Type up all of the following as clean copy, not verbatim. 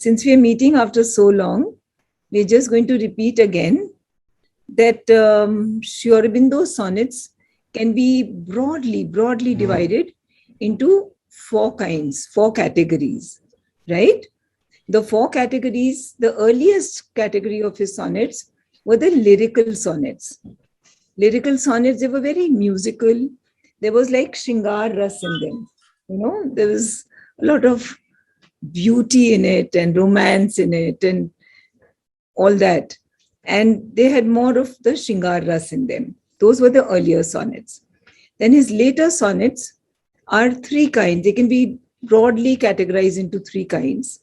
since we are meeting after so long, we're just going to repeat again that Sri Aurobindo's sonnets can be broadly divided into four kinds, four categories, right? The four categories, the earliest category of his sonnets were the lyrical sonnets. Lyrical sonnets, they were very musical. There was like Shringar Ras in them. There was a lot of beauty in it and romance in it and all that. And they had more of the Shringar Ras in them. Those were the earlier sonnets. Then his later sonnets are three kinds. They can be broadly categorized into three kinds.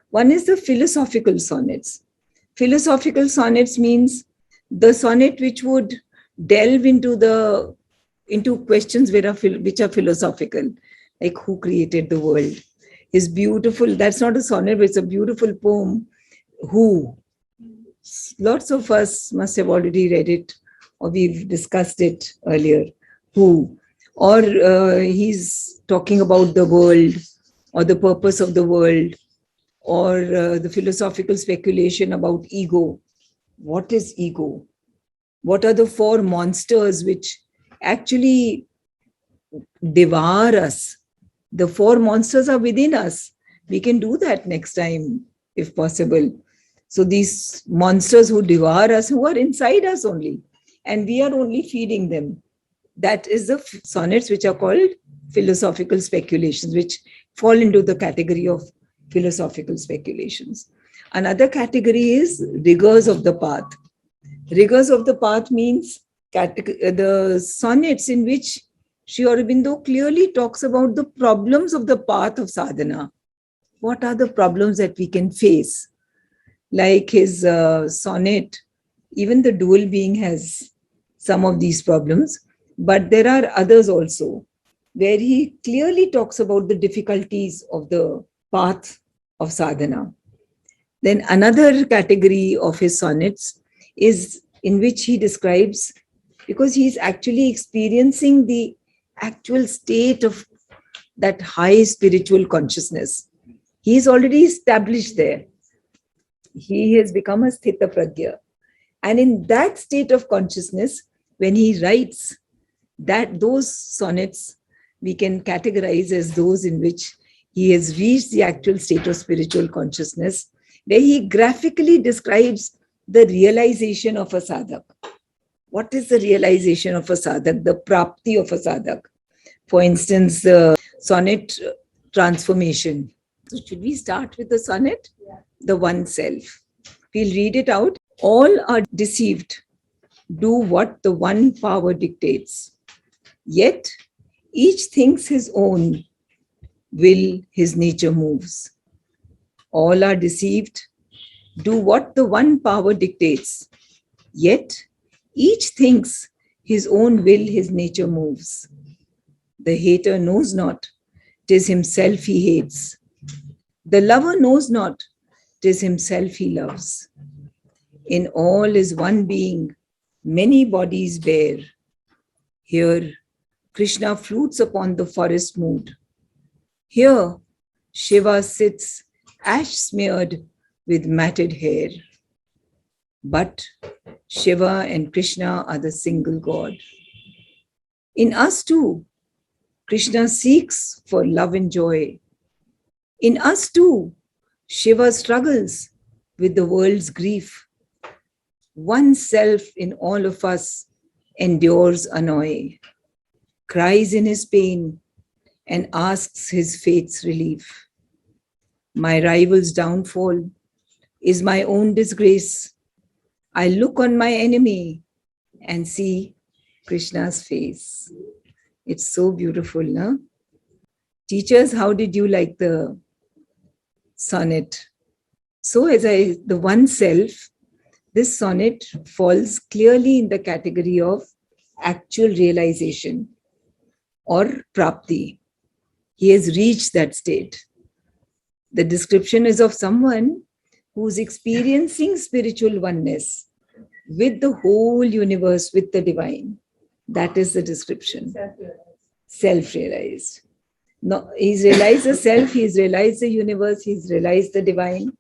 One is the philosophical sonnets. Philosophical sonnets means the sonnet which would delve into questions which are philosophical, like who created the world. Is beautiful. That's not a sonnet, but it's a beautiful poem. Who? Lots of us must have already read it, or we've discussed it earlier. Who? Or he's talking about the world, or the purpose of the world, or the philosophical speculation about ego. What is ego? What are the four monsters which actually devour us? The four monsters are within us. We can do that next time, if possible. So these monsters who devour us, who are inside us only, and we are only feeding them. That is the sonnets which are called philosophical speculations, which fall into the category of philosophical speculations. Another category is rigors of the path. Rigors of the path means the sonnets in which Sri Aurobindo clearly talks about the problems of the path of sadhana. What are the problems that we can face? Like his sonnet, even the dual being has some of these problems, but there are others also where he clearly talks about the difficulties of the path of sadhana. Then another category of his sonnets is in which he describes, because he's actually experiencing the actual state of that high spiritual consciousness. He is already established there. He has become a sthita pragya. And in that state of consciousness, when he writes those sonnets, we can categorize as those in which he has reached the actual state of spiritual consciousness, where he graphically describes the realization of a sadhak. What is the realization of a sadhak? The prapti of a sadhak. For instance, the sonnet transformation. So should we start with the sonnet? Yeah. The one self. We'll read it out. All are deceived. Do what the one power dictates. Yet each thinks his own will his nature moves. All are deceived. Do what the one power dictates. Yet each thinks his own will his nature moves. The hater knows not, 'tis himself he hates. The lover knows not, 'tis himself he loves. In all is one being, many bodies bear. Here Krishna flutes upon the forest mood. Here Shiva sits ash-smeared with matted hair. But Shiva and Krishna are the single God. In us too, Krishna seeks for love and joy. In us too, Shiva struggles with the world's grief. One self in all of us endures annoy, cries in his pain, and asks his fate's relief. My rival's downfall is my own disgrace. I look on my enemy and see Krishna's face. It's so beautiful, no? Teachers, how did you like the sonnet? So the one self, this sonnet falls clearly in the category of actual realization or prapti. He has reached that state. The description is of someone who's experiencing spiritual oneness with the whole universe, with the divine. That is the description. Self-realized. No, he's realized the self, he's realized the universe, he's realized the divine,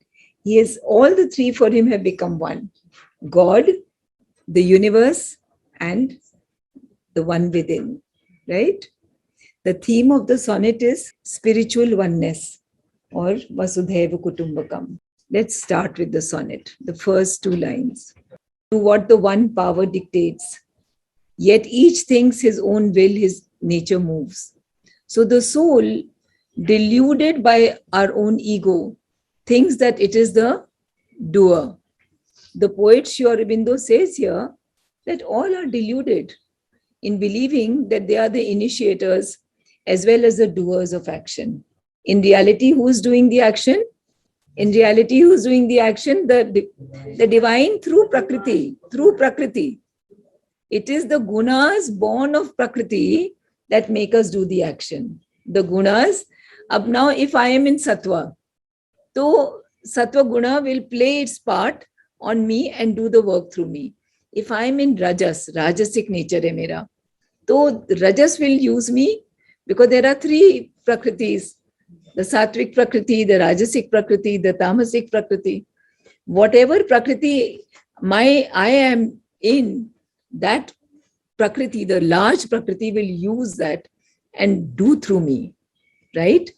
He has all the three for him have become one: God, the universe, and the one within. Right? The theme of the sonnet is spiritual oneness, or Vasudhaiva Kutumbakam. Let's start with the sonnet, the first two lines. To what the one power dictates, yet each thinks his own will, his nature moves. So the soul, deluded by our own ego, thinks that it is the doer. The poet Sri Aurobindo says here that all are deluded in believing that they are the initiators as well as the doers of action. In reality, who's doing the action? In reality, who's doing the action? The divine through Prakriti, through Prakriti. It is the gunas born of Prakriti that make us do the action. The gunas. Ab now, if I am in Sattva, so Sattva guna will play its part on me and do the work through me. If I am in Rajas, Rajasic nature hai mera, so Rajas will use me because there are three Prakritis: the Sattvic Prakriti, the Rajasic Prakriti, the Tamasic Prakriti. Whatever Prakriti I am in, that Prakriti, the large Prakriti, will use that and do through me, right?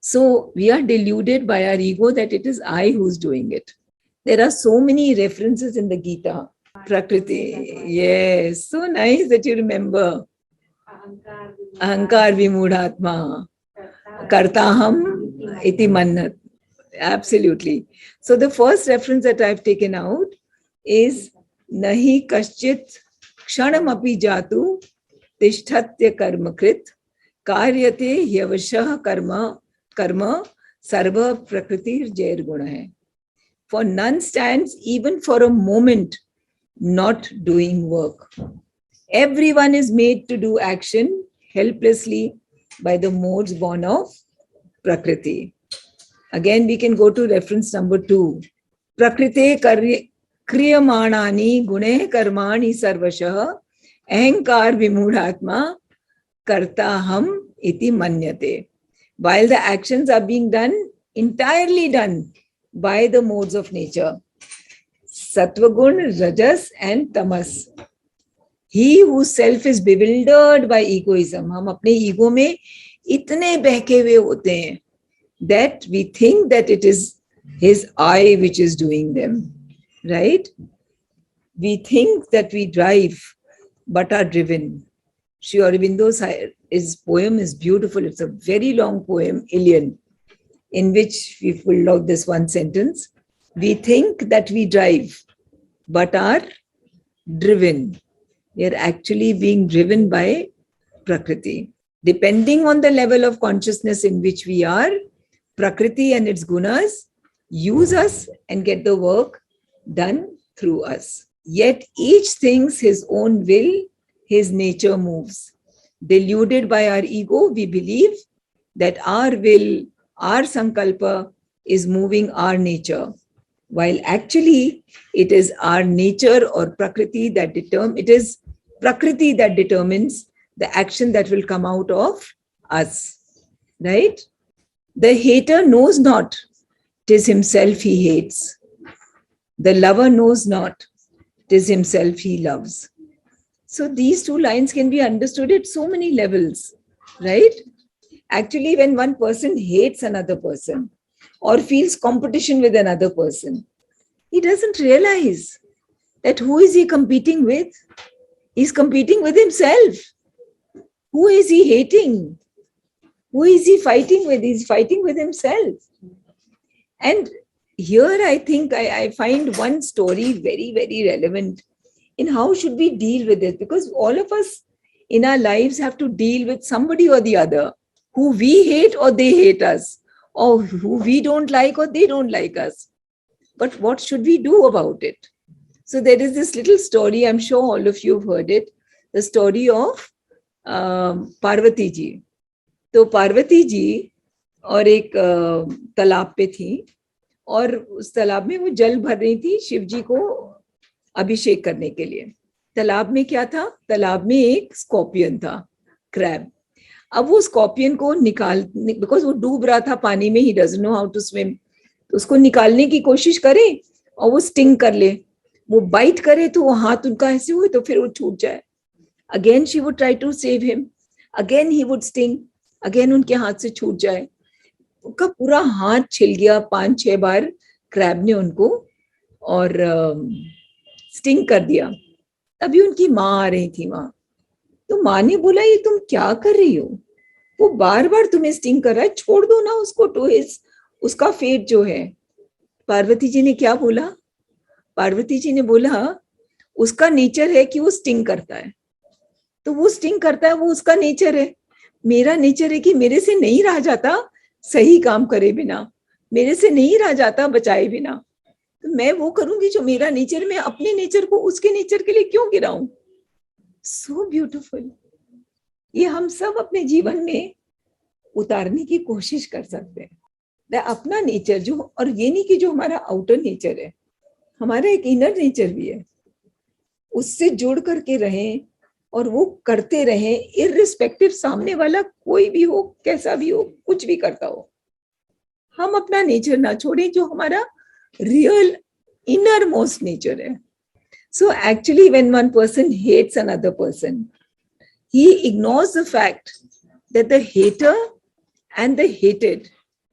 So we are deluded by our ego that it is I who's doing it. There are so many references in the Gita. Prakriti, yes, so nice that you remember. Ahankar vimudhatma, kartaham iti mannat. Absolutely. So the first reference that I've taken out is nahi kaschit kshanam api jatu tishthatya karmakrit karyate hyavashah karma sarva prakritir jair guna hai. For none stands even for a moment not doing work. Everyone is made to do action helplessly by the modes born of Prakriti. Again, we can go to reference number 2. Prakrite kriyamanani gune karmani sarvashah ahankar vimudhatma kartaham iti manyate. While the actions are being done, entirely done by the modes of nature, Sattvagun, Rajas and Tamas. He whose self is bewildered by egoism. हम अपने ego में इतने बहके हुए होते हैं that we think that it is his I which is doing them, right? We think that we drive but are driven. Sri Aurobindo's his poem is beautiful. It's a very long poem, Ilion, in which we pulled out this one sentence. We think that we drive but are driven. We are actually being driven by Prakriti. Depending on the level of consciousness in which we are, Prakriti and its gunas use us and get the work done through us. Yet each thinks his own will, his nature moves. Deluded by our ego, we believe that our will, our sankalpa is moving our nature, while actually it is our nature or Prakriti that determines the action that will come out of us, right? The hater knows not, 'tis himself he hates. The lover knows not, 'tis himself he loves. So these two lines can be understood at so many levels, right? Actually, when one person hates another person or feels competition with another person, he doesn't realize that who is he competing with? He's competing with himself. Who is he hating? Who is he fighting with? He's fighting with himself. And here I think I find one story very, very relevant in how should we deal with it, because all of us in our lives have to deal with somebody or the other who we hate or they hate us, or who we don't like or they don't like us. But what should we do about it? So there is this little story, I'm sure all of you have heard it, the story of Parvati ji. तो पार्वती जी और एक तालाब पे थी और उस तालाब में वो जल भर रही थी शिव जी को अभिषेक करने के लिए. तालाब में क्या था? तालाब में एक स्कॉर्पियन था, क्रैब. अब वो स्कॉर्पियन को निकाल, बिकॉज वो डूब रहा था पानी में, he doesn't know how to swim, तो उसको निकालने की कोशिश करे और वो स्टिंग कर ले, वो बाइट करे तो वो हाथ उनका ऐसे हुए तो फिर वो छूट जाए. Again she would try to save him, again he would sting, again उनके हाथ से छूट जाए. उनका पूरा हाथ छिल गया 5-6 बार क्रैब ने उनको, और स्टिंग कर दिया. तभी उनकी माँ आ रही थी वहां. तो माँ ने बोला, ये तुम क्या कर रही हो, वो बार बार तुम्हें स्टिंग कर रहा है, छोड़ दो ना उसको, टू हिज, उसका फेट जो है. पार्वती जी ने क्या बोला? पार्वती जी ने बोला, उसका नेचर है कि वो स्टिंग करता है, तो वो स्टिंग करता है, वो उसका नेचर है. मेरा नेचर है कि मेरे से नहीं रहा जाता सही काम करे बिना, मेरे से नहीं रहा जाता बचाए बिना, तो मैं वो करूंगी जो मेरा नेचर. मैं अपने नेचर को उसके नेचर के लिए क्यों गिराऊं? So beautiful. ये हम सब अपने जीवन में उतारने की कोशिश कर सकते हैं. अपना नेचर जो, और ये नहीं कि जो हमारा आउटर नेचर है, हमारा एक इनर नेचर भी है, उससे जुड़ करके रहें और वो करते रहें, इररिस्पेक्टिव सामने वाला कोई भी हो, कैसा भी हो, कुछ भी करता हो. हम अपना नेचर ना छोड़ें जो हमारा रियल इनर मोस्ट नेचर है. So actually, when one person hates another person, he ignores the fact that the hater and the hated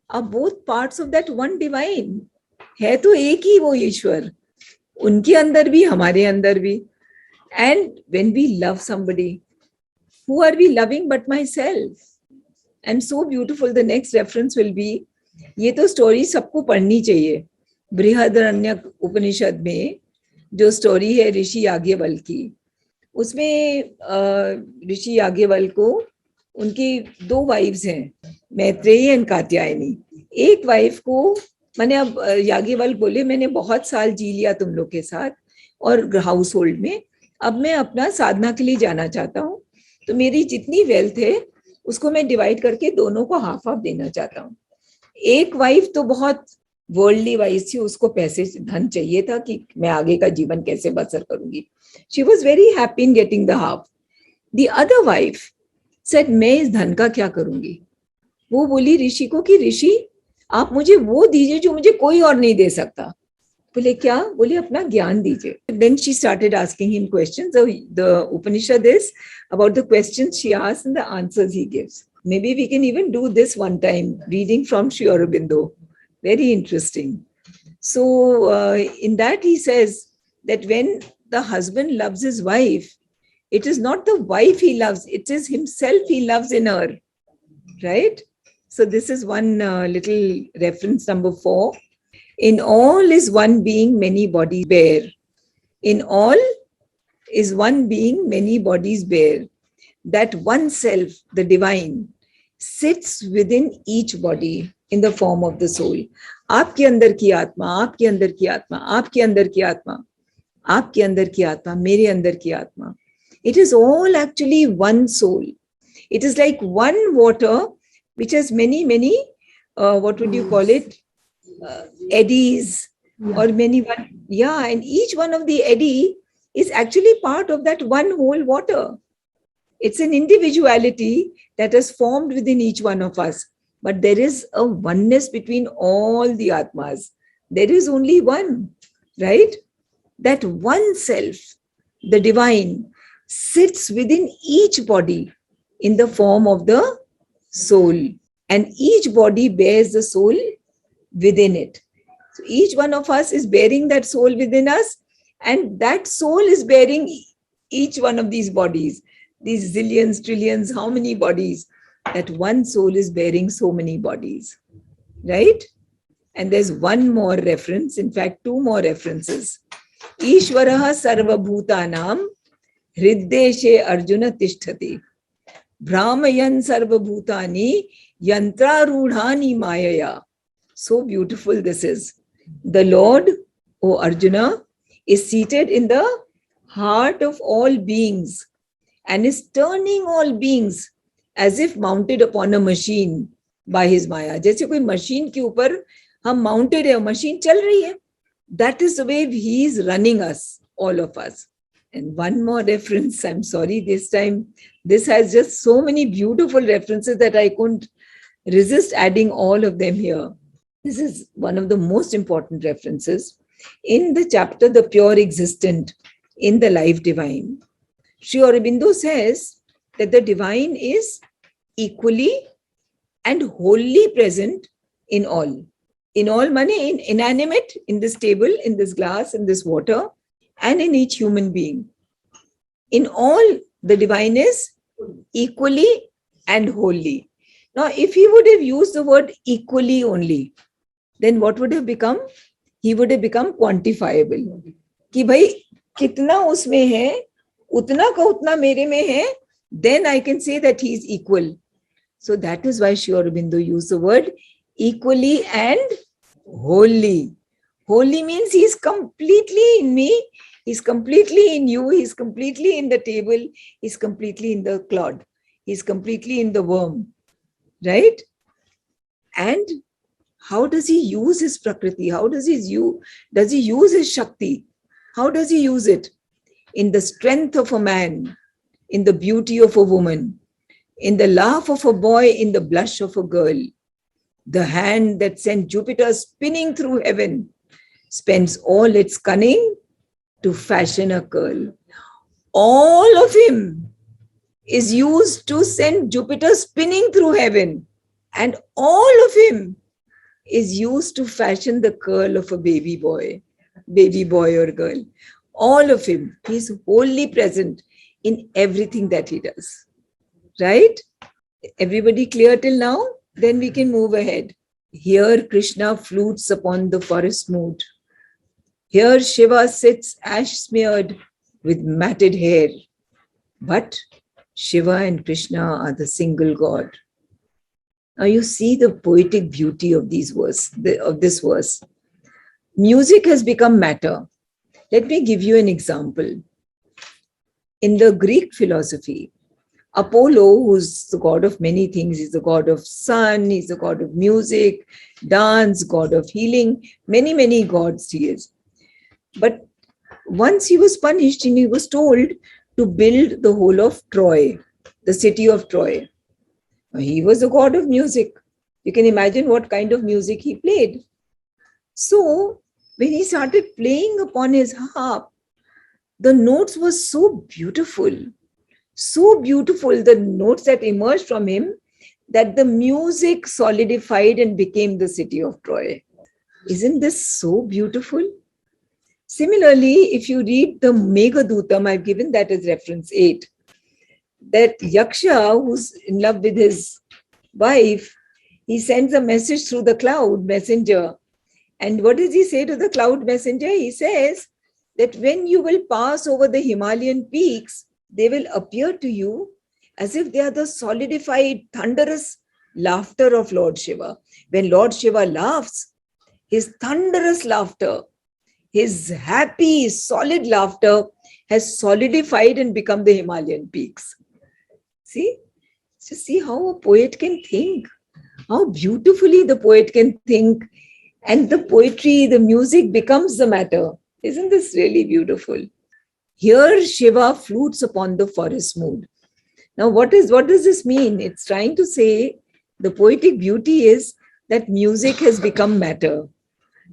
are both parts of that one divine. है तो एक ही वो ईश्वर, उनके अंदर भी हमारे अंदर भी. And when we love somebody, who are we loving but myself? And so beautiful. The next reference will be, ये तो स्टोरी सबको पढ़नी चाहिए. बृहदारण्यक उपनिषद में जो स्टोरी है ऋषि याज्ञवल्क्य की, उसमें ऋषि याज्ञवल्क्य को उनकी 2 वाइफ्स हैं, मैत्रेयी एंड कात्यायनी. एक वाइफ को, मैंने अब याज्ञवल्क्य बोले, मैंने बहुत साल जी लिया तुम लोग के साथ और हाउस होल्ड में, अब मैं अपना साधना के लिए जाना चाहता हूँ, तो मेरी जितनी वेल्थ है उसको मैं डिवाइड करके दोनों को हाफ हाफ देना चाहता हूँ. एक वाइफ तो बहुत वर्ल्डली वाइज थी, उसको पैसे धन चाहिए था कि मैं आगे का जीवन कैसे बसर करूंगी. She was very happy in getting the half. The other wife said, मैं इस धन का क्या करूंगी? वो बोली ऋषि को कि ऋषि आप मुझे वो दीजिए जो मुझे कोई और नहीं दे सकता. बोले क्या? बोले अपना ज्ञान दीजिए. Then she started asking him questions. The Upanishad is about the questions she asks and the answers he gives. Maybe we can even do this one time, reading from Sri Aurobindo. Very interesting. So in that he says that when the husband loves his wife, it is not the wife he loves, it is himself he loves in her. Right? So this is one little reference, number 4. In all is one being, many bodies bear. In all is one being, many bodies bear. That one self, the divine, sits within each body in the form of the soul. आपके अंदर की आत्मा, आपके अंदर की आत्मा, आपके अंदर की आत्मा, आपके अंदर की आत्मा, मेरे अंदर की आत्मा. It is all actually one soul. It is like one water which has many, what would you call it? Eddies, or many one. Yeah, and each one of the eddy is actually part of that one whole water. It's an individuality that has formed within each one of us. But there is a oneness between all the Atmas. There is only one, right? That one self, the divine, sits within each body in the form of the soul. And each body bears the soul within it. So each one of us is bearing that soul within us, and that soul is bearing each one of these bodies, these zillions, trillions, how many bodies? That one soul is bearing so many bodies, right? And there's one more reference, in fact, 2 more references. Ishvaraha sarvabhutanam hriddeshe arjuna tishtati brahmayan sarvabhutani yantrarudhani mayaya. So beautiful this is. The Lord, O Arjuna, is seated in the heart of all beings and is turning all beings as if mounted upon a machine by his Maya. जैसे कोई machine के ऊपर हम mounted है, machine चल रही है. That is the way he is running us, all of us. And one more reference, I'm sorry, this time, this has just so many beautiful references that I couldn't resist adding all of them here. This is one of the most important references. In the chapter, The Pure Existent in the Life Divine, Sri Aurobindo says that the divine is equally and wholly present in all. In all, money, in inanimate, in this table, in this glass, in this water, and in each human being. In all, the divine is equally and wholly. Now, if he would have used the word equally only, then what would have become? He would have become quantifiable. कि भाई कितना उसमें है, उतना का उतना मेरे में है, then I can say that he is equal. So that is why Sri Aurobindo used the word equally and wholly. Wholly means he is completely in me, he's completely in you, he's completely in the table, he's completely in the clod, he's completely in the worm, right? And how does he use his Prakriti? How does he use his Shakti? How does he use it? In the strength of a man, in the beauty of a woman, in the laugh of a boy, in the blush of a girl. The hand that sent Jupiter spinning through heaven spends all its cunning to fashion a curl. All of him is used to send Jupiter spinning through heaven, and all of him is used to fashion the curl of a baby boy or girl. All of him. He's wholly present in everything that he does. Right? Everybody clear till now? Then we can move ahead. Here Krishna flutes upon the forest mood. Here Shiva sits ash smeared with matted hair. But Shiva and Krishna are the single God. Now you see the poetic beauty of this verse. Music has become matter. Let me give you an example. In the Greek philosophy, Apollo, who's the god of many things, he's the god of sun, he's the god of music, dance, god of healing, many, many gods he is. But once he was punished and he was told to build the whole of Troy, the city of Troy. He was the god of music. You can imagine what kind of music he played. So when he started playing upon his harp, the notes were so beautiful, the notes that emerged from him, that the music solidified and became the city of Troy. Isn't this so beautiful? Similarly, if you read the Meghadutam, I've given that as reference 8, that Yaksha, who's in love with his wife, he sends a message through the cloud messenger. And what does he say to the cloud messenger? He says that when you will pass over the Himalayan peaks, they will appear to you as if they are the solidified, thunderous laughter of Lord Shiva. When Lord Shiva laughs, his thunderous laughter, his happy, solid laughter has solidified and become the Himalayan peaks. See? Just see how a poet can think, how beautifully the poet can think, and the poetry, the music becomes the matter. Isn't this really beautiful? Here Shiva flutes upon the forest mood. Now what does this mean? It's trying to say the poetic beauty is that music has become matter.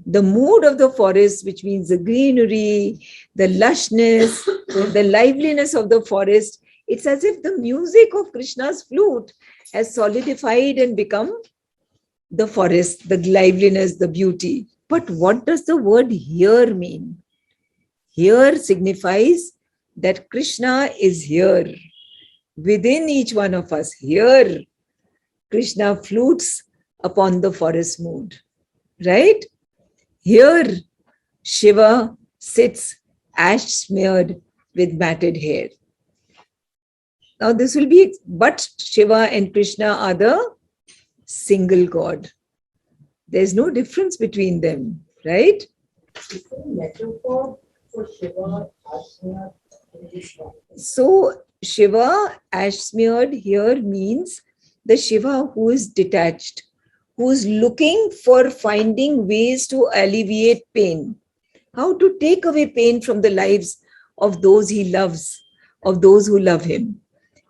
The mood of the forest, which means the greenery, the lushness, the liveliness of the forest, it's as if the music of Krishna's flute has solidified and become the forest, the liveliness, the beauty. But what does the word here mean? Here signifies that Krishna is here, within each one of us. Here, Krishna flutes upon the forest mood, right? Here, Shiva sits ash smeared with matted hair. Now this will be, but Shiva and Krishna are the single God. There's no difference between them, right? Is there a metaphor for Shiva ash smeared in this one? So Shiva ash smeared here means the Shiva who is detached, who is looking for finding ways to alleviate pain, how to take away pain from the lives of those he loves, of those who love him.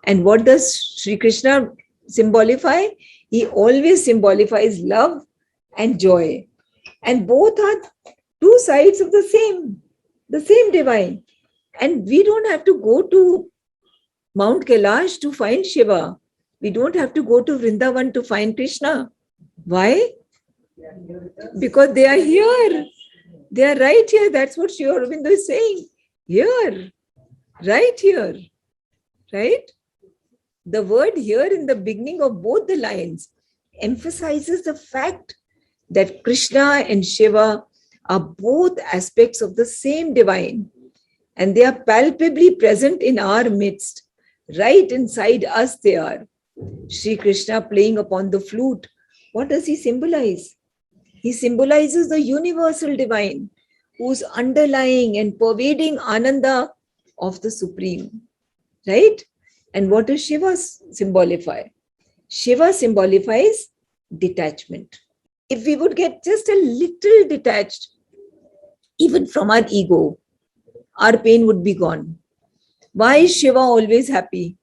And what does Sri Krishna symbolify? He always symbolifies love and joy. And both are two sides of the same divine. And we don't have to go to Mount Kailash to find Shiva. We don't have to go to Vrindavan to find Krishna. Why? Because they are here. They are right here. That's what Sri Aurobindo is saying. Here. Right here. Right? The word here in the beginning of both the lines emphasizes the fact that Krishna and Shiva are both aspects of the same divine, and they are palpably present in our midst. Right inside us they are. Sri Krishna playing upon the flute. What does he symbolize? He symbolizes the universal divine, who's underlying and pervading Ananda of the Supreme. Right? And what does Shiva symbolify? Shiva symbolifies detachment. If we would get just a little detached, even from our ego, our pain would be gone. Why is Shiva always happy?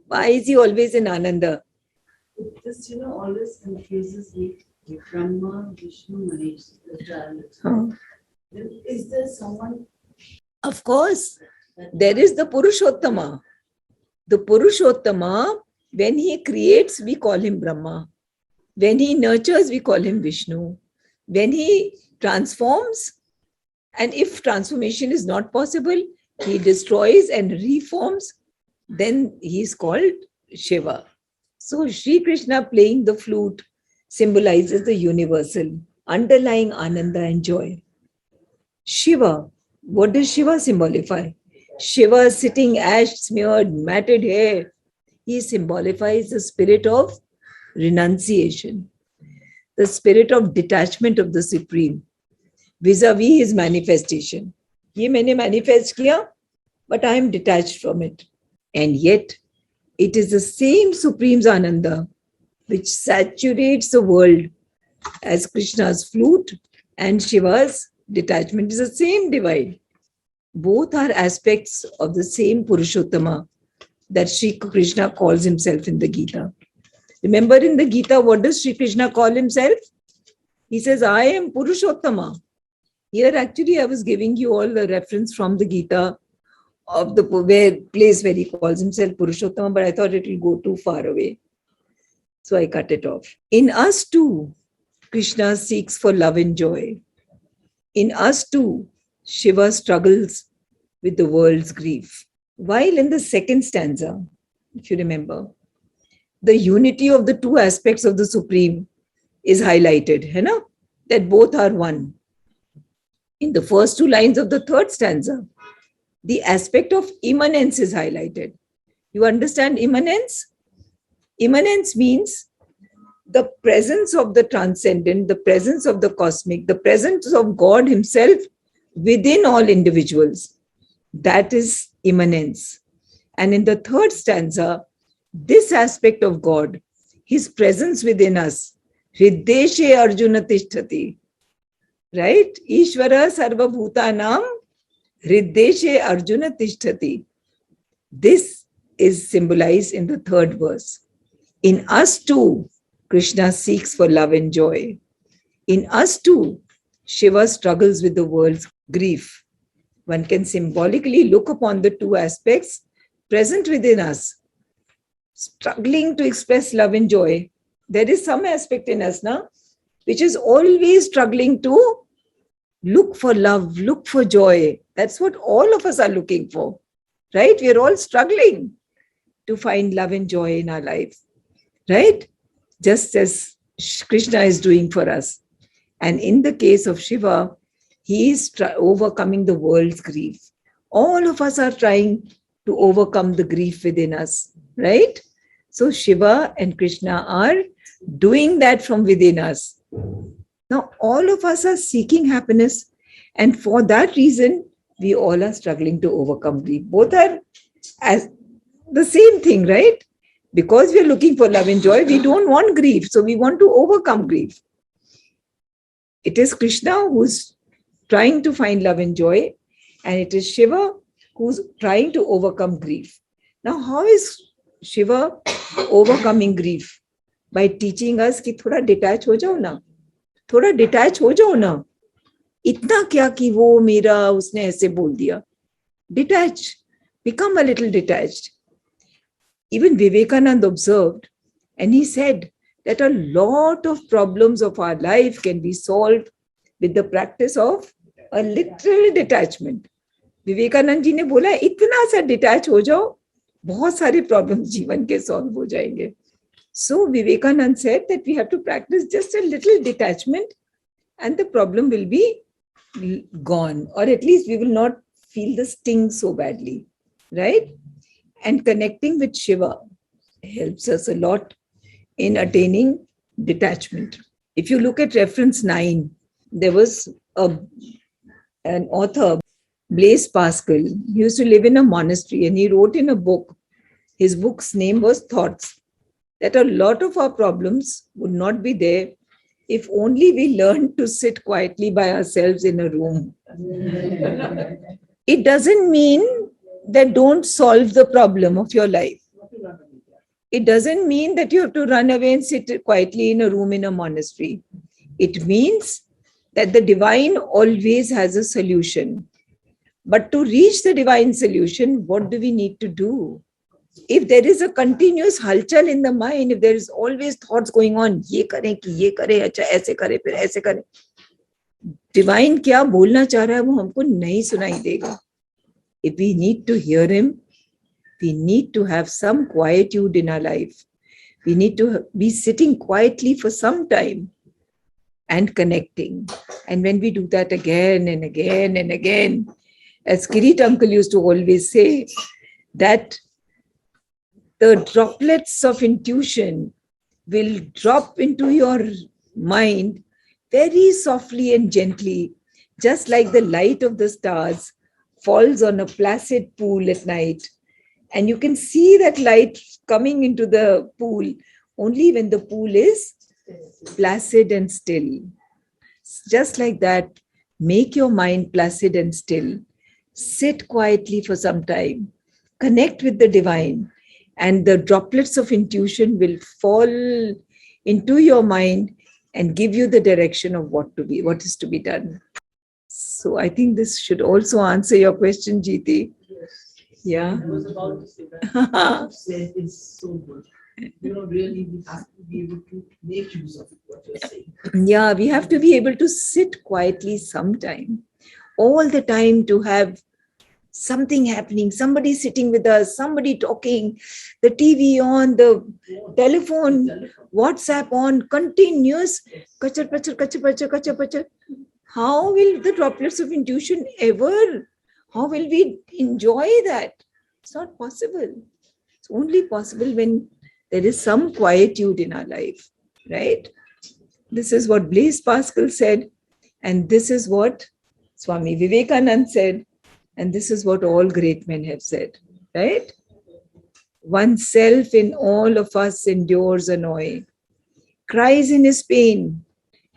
Why is he always in Ananda? This, always confuses me. Brahma, Vishnu, Mahesh, the triad. Then is there someone? Of course, there is the Purushottama. The Purushottama, when he creates, we call him Brahma. When he nurtures, we call him Vishnu. When he transforms, and if transformation is not possible, he destroys and reforms, then he is called Shiva. So Sri Krishna playing the flute symbolizes the universal, underlying Ananda and joy. Shiva, what does Shiva symbolify? Shiva sitting ash-smeared, matted hair. He symbolifies the spirit of renunciation, the spirit of detachment of the Supreme vis-a-vis his manifestation. Ye maine manifest kiya, but I am detached from it. And yet, it is the same Supreme's Ananda which saturates the world as Krishna's flute and Shiva's detachment is the same divine. Both are aspects of the same Purushottama that Sri Krishna calls himself in the Gita. Remember in the Gita, what does Sri Krishna call himself? He says, I am Purushottama. Here actually I was giving you all the reference from the Gita of the place where he calls himself Purushottama, but I thought it will go too far away. So I cut it off. In us too, Krishna seeks for love and joy. In us too, Shiva struggles with the world's grief. While in the second stanza, if you remember, the unity of the two aspects of the Supreme is highlighted, that both are one. In the first two lines of the third stanza, the aspect of immanence is highlighted. You understand immanence? Immanence means the presence of the transcendent, the presence of the cosmic, the presence of God himself within all individuals. That is immanence. And in the third stanza, this aspect of God, his presence within us, Hriddeshe Arjuna Tishtati, right? Ishvara Sarva Bhutanam, Hriddeshe Arjuna Tishtati. This is symbolized in the third verse. In us too, Krishna seeks for love and joy. In us too, Shiva struggles with the world's grief. One can symbolically look upon the two aspects present within us, struggling to express love and joy. There is some aspect in us now which is always struggling to look for love, look for joy. That's what all of us are looking for, right? We are all struggling to find love and joy in our life, right? Just as Krishna is doing for us. And in the case of Shiva, he is overcoming the world's grief. All of us are trying to overcome the grief within us, right? So Shiva and Krishna are doing that from within us. Now, all of us are seeking happiness. And for that reason, we all are struggling to overcome grief. Both are as the same thing, right? Because we are looking for love and joy, we don't want grief. So we want to overcome grief. It is Krishna who's trying to find love and joy, and it is Shiva who's trying to overcome grief. Now, how is Shiva overcoming grief? by teaching us कि थोड़ा detach हो जाओ ना, थोड़ा detach हो जाओ ना, इतना क्या कि वो मेरा उसने ऐसे बोल दिया. Detach, become a little detached. Even Vivekananda observed, and he said that a lot of problems of our life can be solved with the practice of a little detachment. Vivekananda ji ने बोला इतना सा डिटैच हो जाओ, बहुत सारे प्रॉब्लम जीवन के सॉल्व हो जाएंगे. So Vivekanand said that we have to practice just a little detachment and the problem will be gone, or at least we will not feel the sting so badly, right? And connecting with Shiva helps us a lot in attaining detachment. If you look at reference 9, there was an author, Blaise Pascal. He used to live in a monastery and he wrote in a book, his book's name was Thoughts, that a lot of our problems would not be there if only we learned to sit quietly by ourselves in a room. It doesn't mean that don't solve the problem of your life. It doesn't mean that you have to run away and sit quietly in a room in a monastery. It means that the divine always has a solution. But to reach the divine solution, what do we need to do? If there is a continuous halchal in the mind, if there is always thoughts going on, ye kare ki ye kare, acha aise kare, phir aise kare, divine kya bolna cha raha hai, wo humko nahi sunai dega. If we need to hear him, we need to have some quietude in our life. We need to be sitting quietly for some time and connecting. And when we do that again and again and again, as Kirit uncle used to always say, that the droplets of intuition will drop into your mind very softly and gently, just like the light of the stars falls on a placid pool at night. And you can see that light coming into the pool only when the pool is placid and still. Just like that, make your mind placid and still. Sit quietly for some time. Connect with the divine. And the droplets of intuition will fall into your mind and give you the direction of what is to be done. So I think this should also answer your question, Jeeti. Yeah. I was about to say that. What you said is so good. Really, we have to be able to make use of what you're saying. Yeah, we have to be able to sit quietly sometime. All the time to have something happening, somebody sitting with us, somebody talking, the TV on, the telephone, WhatsApp on, continuous kachar, pachar, kachar, pachar, kachar, pachar. How will the droplets of intuition ever, how will we enjoy that? It's not possible. It's only possible when there is some quietude in our life, right? This is what Blaise Pascal said, and this is what Swami Vivekananda said, and this is what all great men have said, right? Oneself in all of us endures annoy, cries in his pain,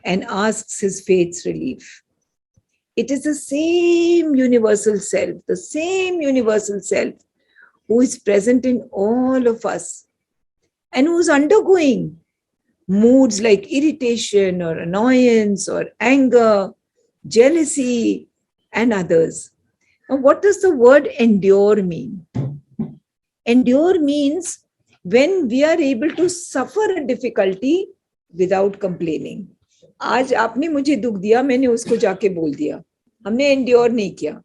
and asks his fate's relief. It is the same universal self who is present in all of us and who is undergoing moods like irritation or annoyance or anger, jealousy, and others. Now, what does the word endure mean? Endure means when we are able to suffer a difficulty without complaining. आज आपने मुझे दुख दिया, मैंने उसको जाके बोल दिया, हमने एंड्योर नहीं किया,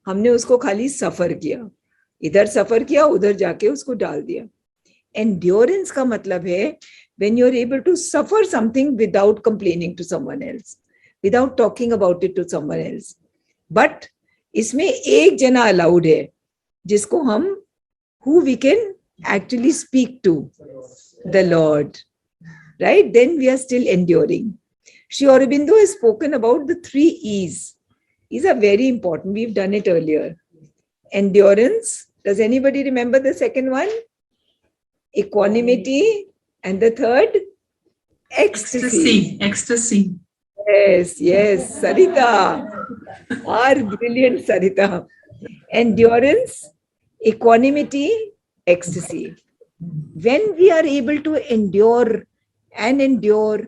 हमने उसको खाली सफर किया, इधर सफर किया, उधर जाके उसको डाल दिया. Endurance का मतलब है when you're able to suffer something without complaining to someone else, without talking about it to someone else. But इसमें एक जना allowed है जिसको हम, who we can actually speak to, the Lord, right? Then we are still enduring. Sri Aurobindo has spoken about the 3 E's. These are very important. We've done it earlier. Endurance. Does anybody remember the second one? Equanimity. And the third? Ecstasy. Ecstasy. Yes, Sarita. Our brilliant Sarita. Endurance, equanimity, ecstasy. When we are able to endure and endure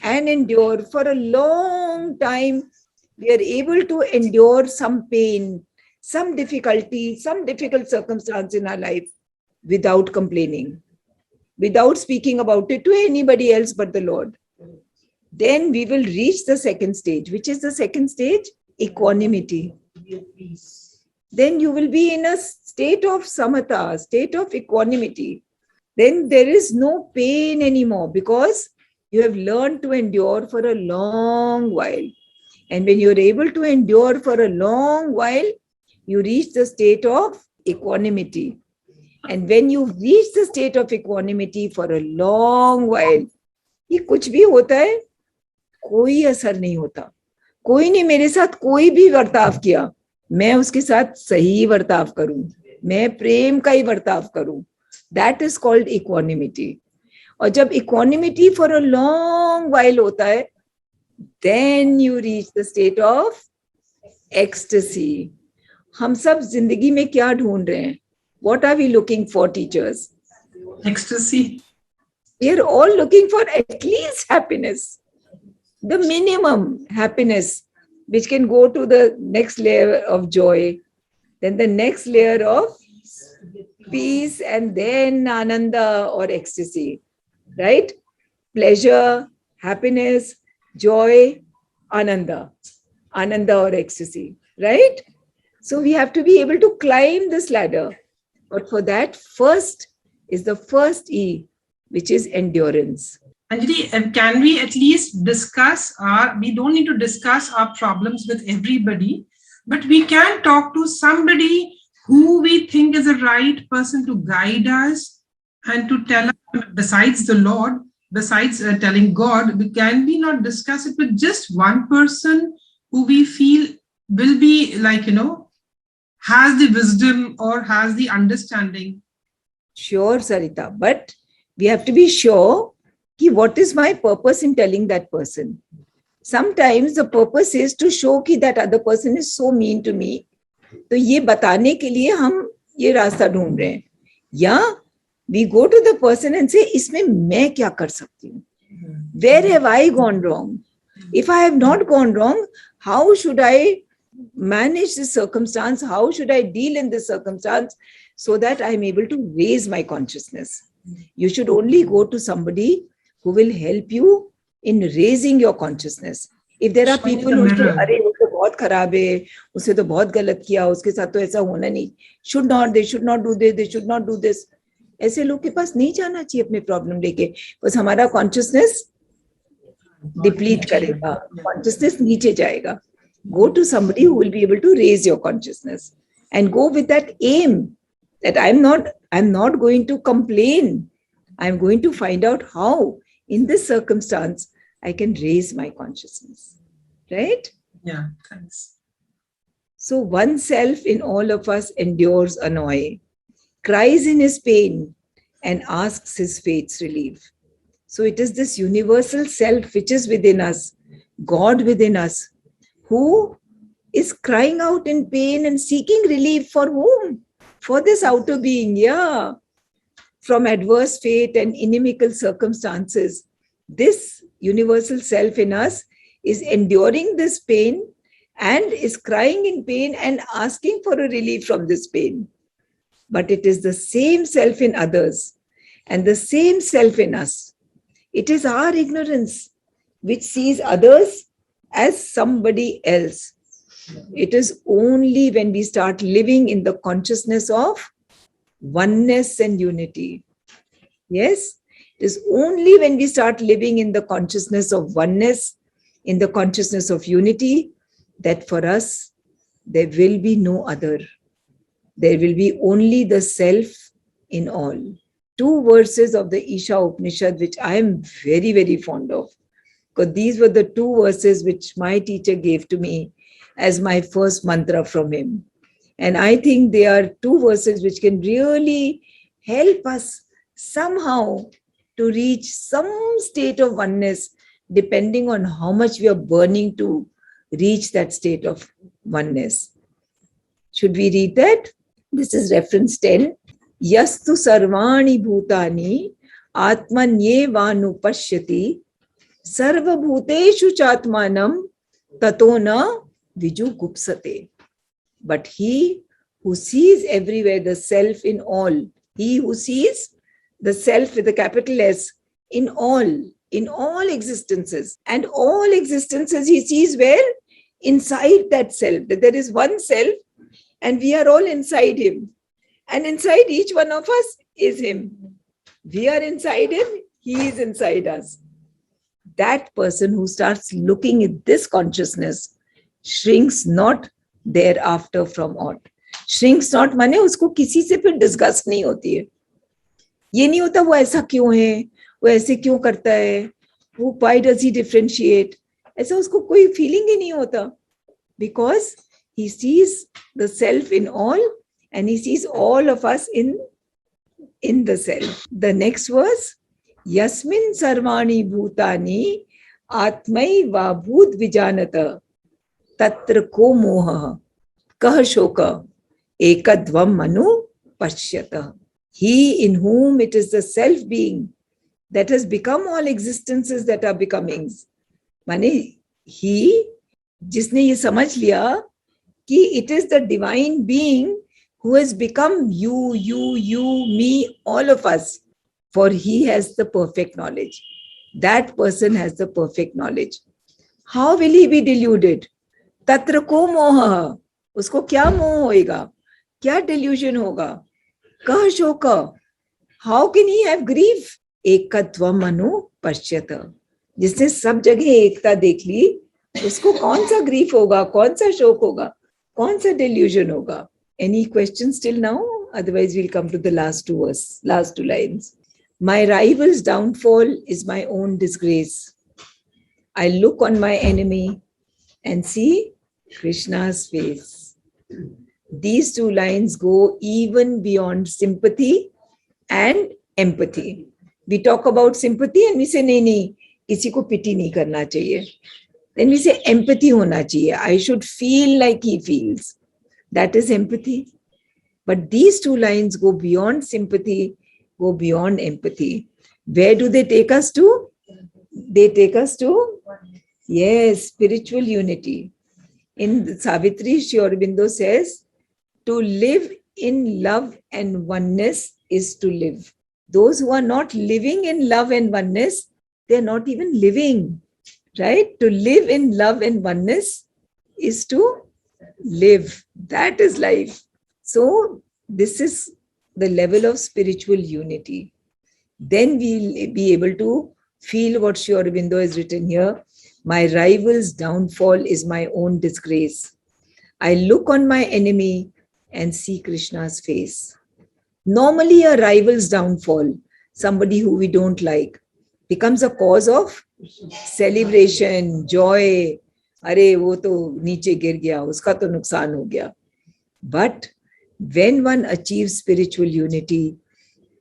and endure for a long time, we are able to endure some pain, some difficulty, some difficult circumstance in our life without complaining, without speaking about it to anybody else but the Lord. Then we will reach the second stage. Which is the second stage? Equanimity. Then you will be in a state of samatha, state of equanimity. Then there is no pain anymore because you have learned to endure for a long while. And when you're able to endure for a long while, you reach the state of equanimity. And when you reach the state of equanimity for a long while, ये कुछ भी होता है, कोई असर नहीं होता. कोई ने मेरे साथ कोई भी वर्ताव किया, मैं उसके साथ सही वर्ताव करूं, मैं प्रेम का ही वर्ताव करूं. That is called equanimity. और जब equanimity for a long while होता है, then you reach the state of ecstasy. हम सब जिंदगी में क्या ढूंढ रहे हैं? What are we looking for, teachers? Ecstasy. We are all looking for at least happiness, the minimum happiness, which can go to the next layer of joy, then the next layer of peace, and then ananda or ecstasy, right? Pleasure, happiness, joy, ananda or ecstasy, right? So we have to be able to climb this ladder. But for that, first is the first E, which is endurance. Anjali, can we at least discuss we don't need to discuss our problems with everybody, but we can talk to somebody who we think is the right person to guide us and to tell us, besides the Lord, besides telling God, can we not discuss it with just one person who we feel will be has the wisdom or has the understanding? Sure, Sarita, but we have to be sure what is my purpose in telling that person. Sometimes the purpose is to show that other person is so mean to me. तो ये बताने के लिए हम ये रास्ता ढूंढ रहे हैं. या we go to the person and say, इसमें मैं क्या कर सकती हूँ? Where have I gone wrong? If I have not gone wrong, how should I manage this circumstance? How should I deal in this circumstance so that I'm able to raise my consciousness? You should only go to somebody who will help you in raising your consciousness. If there are people who say, अरे वो तो बहुत खराब है, उसने तो बहुत गलत किया, उसके साथ तो ऐसा होना नहीं, they should not do this, they should not do this. ऐसे लोग के पास नहीं जाना चाहिए अपने प्रॉब्लम लेके, बस हमारा कॉन्शियसनेस डिप्लीट करेगा, कॉन्शियसनेस नीचे जाएगा. Go to somebody who will be able to raise your consciousness and go with that aim that I'm not going to complain. I'm going to find out how in this circumstance I can raise my consciousness. Right? Yeah, thanks. So one self in all of us endures annoy, cries in his pain and asks his fate's relief. So it is this universal self which is within us, God within us, who is crying out in pain and seeking relief for whom? For this outer being, yeah. From adverse fate and inimical circumstances, this universal self in us is enduring this pain and is crying in pain and asking for a relief from this pain. But it is the same self in others and the same self in us. It is our ignorance which sees others as somebody else. It is only when we start living in the consciousness of oneness and unity. Yes, it is only when we start living in the consciousness of oneness, in the consciousness of unity, that for us, there will be no other. There will be only the self in all. 2 verses of the Isha Upanishad, which I am very, very fond of. Because these were the 2 verses which my teacher gave to me as my first mantra from him. And I think they are 2 verses which can really help us somehow to reach some state of oneness, depending on how much we are burning to reach that state of oneness. Should we read that? This is reference 10. yastu sarvani bhutani atmanyevanupashyati sarva bhuteshu chatmanam tato na vijugupsate. But he who sees everywhere the self in all, he who sees the self with a capital S in all existences, and all existences he sees where? Inside that self, that there is one self and we are all inside him. And inside each one of us is him. We are inside him, he is inside us. That person who starts looking at this consciousness shrinks not thereafter from aught. Shrinks not माने उसको किसी से फिर disgust नहीं होती है. ये नहीं होता वो ऐसा क्यों है, वो ऐसे क्यों करता है, वो why does he differentiate, ऐसा उसको कोई फीलिंग ही नहीं होता. Because he sees the self in all and he sees all of us in the self. The next verse, Yasmin sarvani bhutani atmai va bhut vijanata tatra ko moha kah shoka ekadvam manu pashyata. He in whom it is the self being that has become all existences that are becomings. माने he जिसने ये समझ लिया कि it is the divine being who has become you, me, all of us. For he has the perfect knowledge. That person has the perfect knowledge. How will he be deluded? Tatra ko moha. Usko kya moh hoega? Kya delusion hoga? Kah shoka. How can he have grief? Ekatvam manu pashyata. जिसने सब जगह एकता देख ली, उसको कौन सा grief होगा, कौन सा शोक होगा, कौन सा delusion होगा? Any questions till now? Otherwise we'll come to the last two lines. My rival's downfall is my own disgrace. I look on my enemy and see Krishna's face. These two lines go even beyond sympathy and empathy. We talk about sympathy and we say, nahi, किसी को pity नहीं करना चाहिए. Then we say empathy होना चाहिए. I should feel like he feels. That is empathy. But these two lines go beyond sympathy, go beyond empathy. Where do they take us to? They take us to, yes, spiritual unity. In Savitri, Sri Aurobindo says, to live in love and oneness is to live. Those who are not living in love and oneness, they're not even living, right? To live in love and oneness is to live. That is life. So this is the level of spiritual unity. Then we'll be able to feel what Sri Aurobindo has written here. My rival's downfall is my own disgrace. I look on my enemy and see Krishna's face. Normally a rival's downfall, somebody who we don't like, becomes a cause of celebration, joy. अरे वो तो नीचे गिर गया, उसका तो नुकसान हो गया. But when one achieves spiritual unity,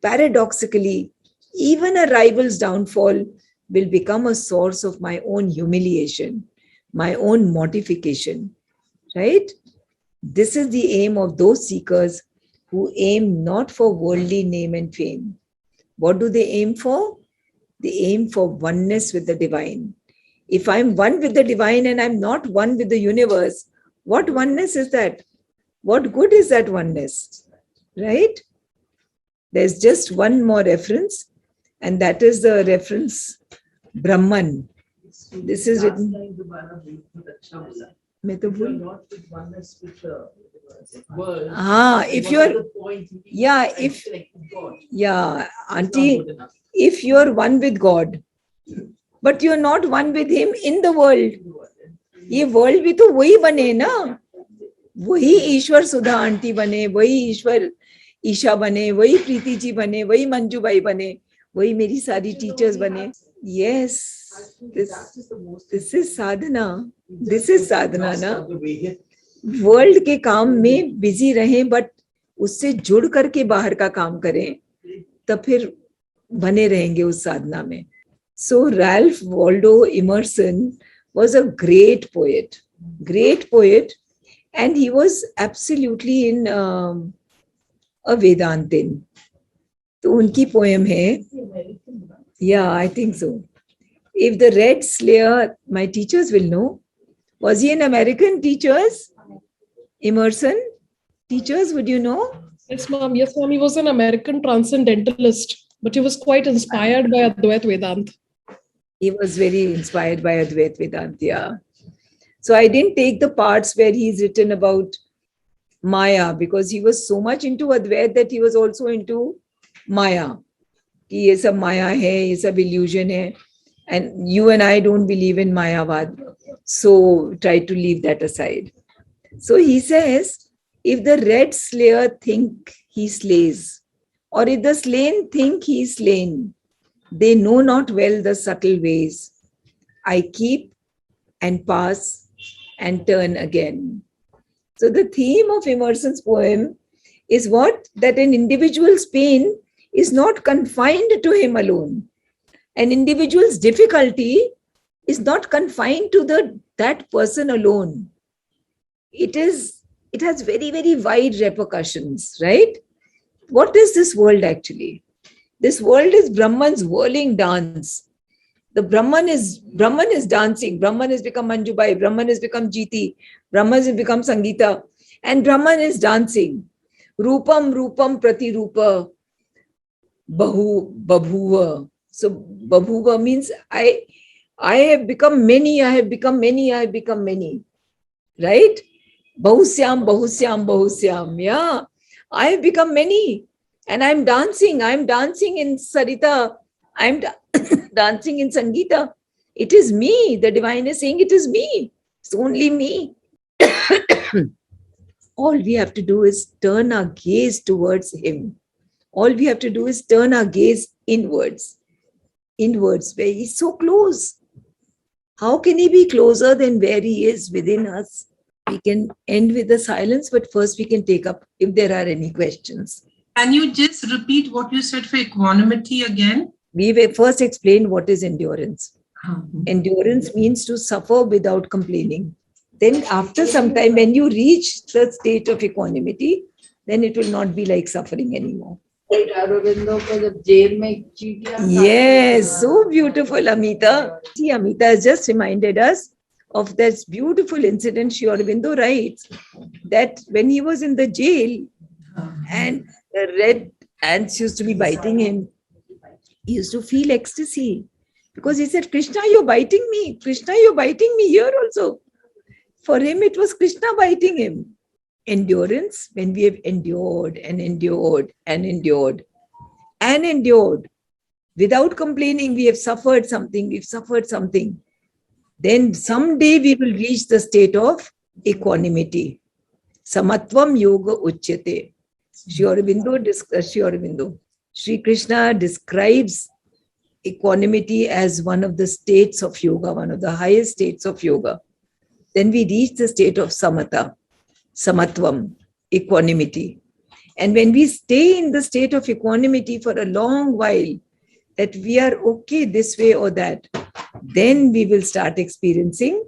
paradoxically, even a rival's downfall will become a source of my own humiliation, my own mortification, right? This is the aim of those seekers who aim not for worldly name and fame. What do they aim for? They aim for oneness with the divine. If I'm one with the divine and I'm not one with the universe, what oneness is that? What good is that oneness? Right? There's just one more reference, and that is the reference Brahman. This is written. If you're, auntie, if you're one with God, but you're not one with him in the world, ये world भी तो वही बने ना, वही ईश्वर सुधा aunty बने, वही ईश्वर ईशा बने, वही प्रीति जी बने, वही मंजू बाई बने, वही मेरी सारी टीचर्स बने. Yes, this is sadhana. This is sadhana ना. वर्ल्ड के काम में बिजी रहें, बट उससे जुड़ करके बाहर का काम करें, तब फिर बने रहेंगे उस साधना में. So Ralph Waldo Emerson was a great poet, and he was absolutely in a Vedantin. तो उनकी पोएम है, yeah, I think so. If the Red Slayer, my teachers will know. Was he an American teachers? Emerson teachers, would you know? Yes, ma'am. Yes, ma'am. He was an American transcendentalist, but he was quite inspired by Advait Vedanta. He was very inspired by Advait Vedanta. Yeah. So I didn't take the parts where he's written about Maya because he was so much into Advait that he was also into Maya. कि ये सब माया है, ये सब illusion है, and you and I don't believe in Mayavad, so try to leave that aside. So he says, if the red slayer think he slays, or if the slain think he is slain, they know not well the subtle ways. I keep and pass and turn again. So the theme of Emerson's poem is what? That an individual's pain is not confined to him alone. An individual's difficulty is not confined to that person alone. It has very, very wide repercussions, right? What is this world actually? This world is Brahman's whirling dance. The Brahman is dancing. Brahman has become Manjubai. Brahman has become Jiti. Brahman has become Sangeeta. And Brahman is dancing. Rupam, Rupam, Prati Rupa. Babhuva. So Babhuva means I have become many, I have become many, I have become many. Right? Bahusyam, Bahusyam, Bahusyam. Yeah. I have become many. And I'm dancing. I'm dancing in Sarita. I'm dancing in Sangeeta. It is me. The divine is saying it is me. It's only me. All we have to do is turn our gaze towards him. All we have to do is turn our gaze inwards, where he's so close. How can he be closer than where he is within us? We can end with the silence, but first we can take up if there are any questions. Can you just repeat what you said for equanimity again? We will first explain what is endurance. Endurance means to suffer without complaining. Then after some time, when you reach the state of equanimity, then it will not be like suffering anymore. Aurobindo ko jab jail mein cheetiyan Yes, so beautiful, Amita. See, Amita has just reminded us of this beautiful incident. Sri Aurobindo writes that when he was in the jail and the red ants used to be biting him, he used to feel ecstasy because he said, Krishna, you're biting me. Krishna, you're biting me here also. For him, it was Krishna biting him. Endurance, when we have endured and endured and endured and endured without complaining, we have suffered something, then someday we will reach the state of equanimity. Samatvam yoga uchyate. Sri Krishna describes equanimity as one of the states of yoga, one of the highest states of yoga. Then we reach the state of samatvam, equanimity. And when we stay in the state of equanimity for a long while, that we are okay this way or that, then we will start experiencing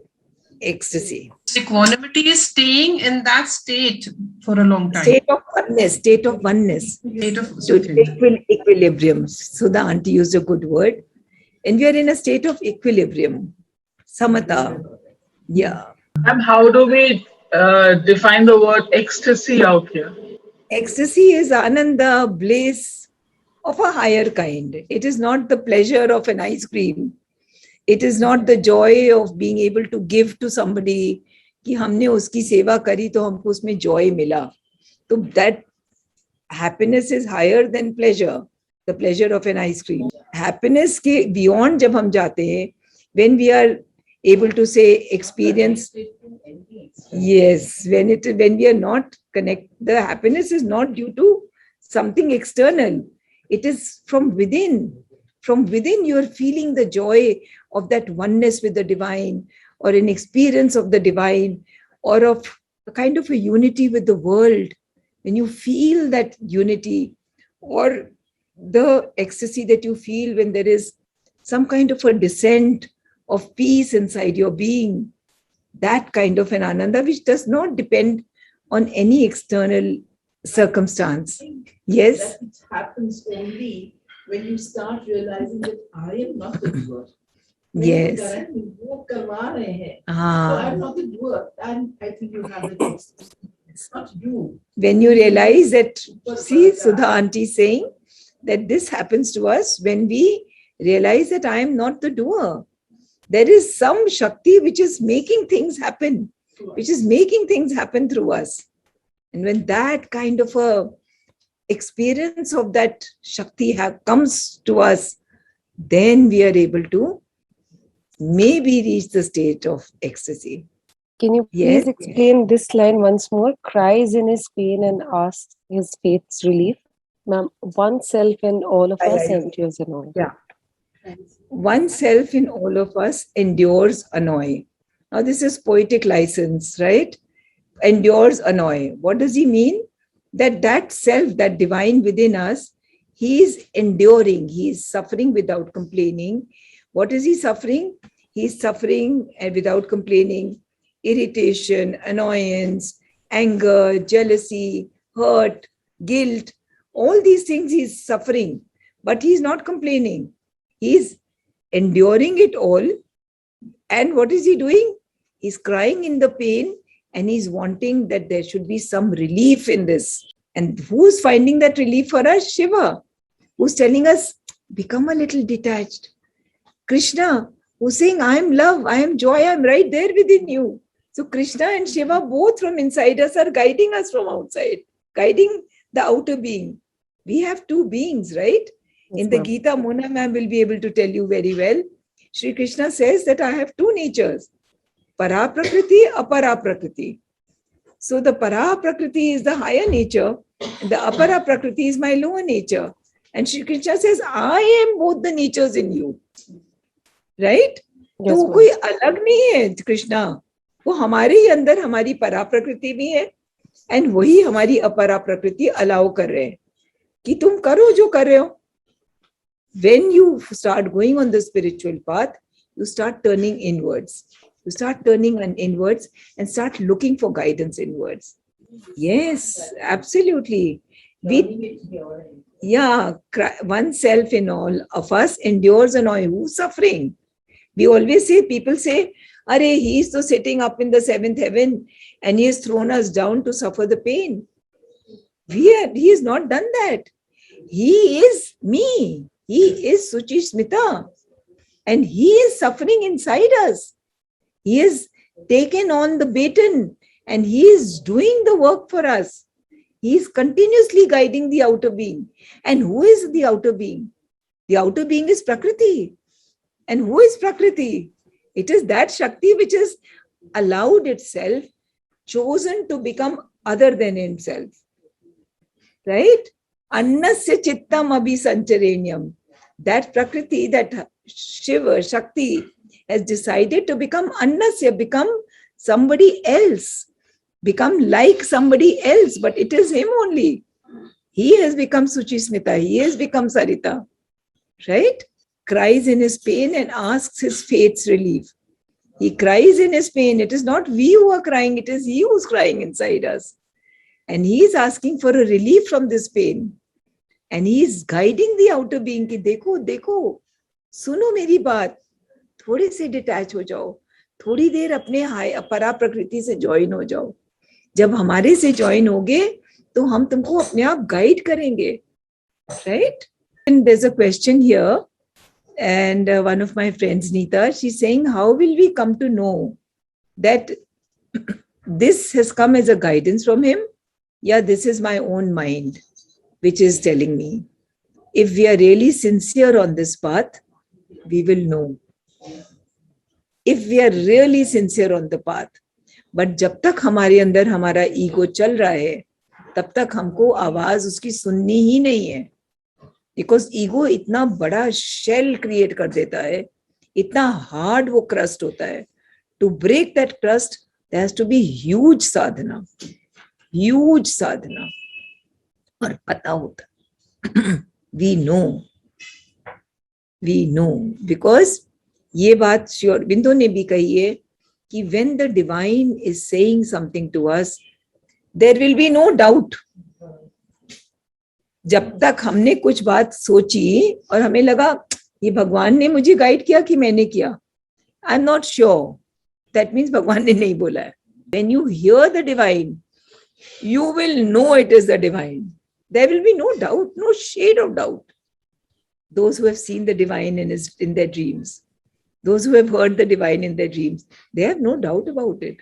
ecstasy. Equanimity is staying in that state for a long time. State of oneness. State of Equilibrium. So the auntie used a good word. And we are in a state of equilibrium. Samatha. Yeah. And how do we define the word ecstasy out here? Ecstasy is ananda, bliss of a higher kind. It is not the pleasure of an ice cream. It is not the joy of being able to give to somebody कि हमने उसकी सेवा करी तो हमको उसमें joy मिला. So that happiness is higher than pleasure, the pleasure of an ice cream. Happiness के beyond जब हम जाते हैं, when we are able to say experience, yes, when we are not connected, the happiness is not due to something external. It is from within. From within, you are feeling the joy of that oneness with the divine, or an experience of the divine, or of a kind of a unity with the world. When you feel that unity, or the ecstasy that you feel when there is some kind of a descent of peace inside your being, that kind of an ananda, which does not depend on any external circumstance. Yes. That it happens only when you start realizing that I am not the doer. Yes. वो करवा रहे हैं. So Ah. I'm not the doer. And I think you have the text. It's not you. When you realize that, see, Sudha auntie saying that this happens to us when we realize that I am not the doer. There is some Shakti which is making things happen, which is making things happen through us. And when that kind of a experience of that Shakti comes to us, then we are able to maybe reach the state of ecstasy. Can you Yes. please explain this line once more? Cries in his pain and asks his fate's relief. Ma'am, oneself and all of us endures annoy. Yeah. Oneself in all of us endures annoy. Now, this is poetic license, right? Endures annoy. What does he mean? That self, that divine within us, he is enduring, he is suffering without complaining. What is he suffering? He is suffering without complaining, irritation, annoyance, anger, jealousy, hurt, guilt, all these things he is suffering, but he is not complaining. He is enduring it all. And what is he doing? He's crying in the pain and he's wanting that there should be some relief in this. And who's finding that relief for us? Shiva, who's telling us, become a little detached. Krishna, who's saying, I am love, I am joy, I'm right there within you. So Krishna and Shiva, both from inside us, are guiding us from outside, guiding the outer being. We have two beings, right? Yes, In the ma'am. Gita, Mona ma'am will be able to tell you very well. Shri Krishna says that I have two natures, Para Prakriti, Apara Prakriti. So the Para Prakriti is the higher nature, and the Apara Prakriti is my lower nature. And Shri Krishna says, I am both the natures in you. Right? Yes, तो ma'am. कोई अलग नहीं है कृष्णा, वो हमारे ही अंदर हमारी परा प्रकृति भी है एंड वही हमारी अपरा प्रकृति अलाउ कर रहे हैं कि तुम करो जो कर रहे हो. When you start going on the spiritual path, you start turning inwards. You start turning inwards and start looking for guidance inwards. Yes, absolutely. Oneself in all of us endures annoy. Who's suffering? We always say, people say, Are, he is so sitting up in the seventh heaven and he has thrown us down to suffer the pain. He has not done that. He is me. He is Suchi Smita. And he is suffering inside us. He has taken on the baton and he is doing the work for us. He is continuously guiding the outer being. And who is the outer being? The outer being is Prakriti. And who is Prakriti? It is that Shakti which has allowed itself, chosen to become other than himself. Right? Annasya chittam abhisancharenyam. That Prakriti, that Shiva, Shakti, has decided to become Annasya, become somebody else, become like somebody else, but it is him only. He has become Suchi Smita, he has become Sarita. Right? Cries in his pain and asks his fate's relief. He cries in his pain. It is not we who are crying, it is he who's crying inside us. And he is asking for a relief from this pain. And he is guiding the outer being कि देखो, सुनो मेरी बात, थोड़े से detach हो जाओ, थोड़ी देर अपने अपरा प्रकृति से ज्वाइन हो जाओ. जब हमारे से ज्वाइन होगे तो हम तुमको अपने आप गाइड करेंगे. Right? And there's a question here. And one of my friends, Neeta, she's saying, how will we come to know that this has come as a guidance from him? Yeah, this is my own mind, which is telling me. If we are really sincere on this path, we will know. If we are really sincere on the path. But जब तक हमारे अंदर हमारा ego चल रहा है, तब तक हमको आवाज उसकी सुननी ही नहीं है. Because ego इतना बड़ा shell create कर देता है, इतना hard वो crust होता है. To break that crust, there has to be huge sadhana. Huge sadhana. और पता होता. We know. Because ये बात श्री अरबिंदो ने भी कही है कि when the divine is saying something to us, there will be no doubt. जब तक हमने कुछ बात सोची और हमें लगा ये भगवान ने मुझे गाइड किया कि मैंने किया, I am not sure, that means भगवान ने नहीं बोला है. When you hear the divine, you will know it is the divine. There will be no doubt, no shade of doubt. Those who have seen the divine in their dreams, those who have heard the divine in their dreams, they have no doubt about it.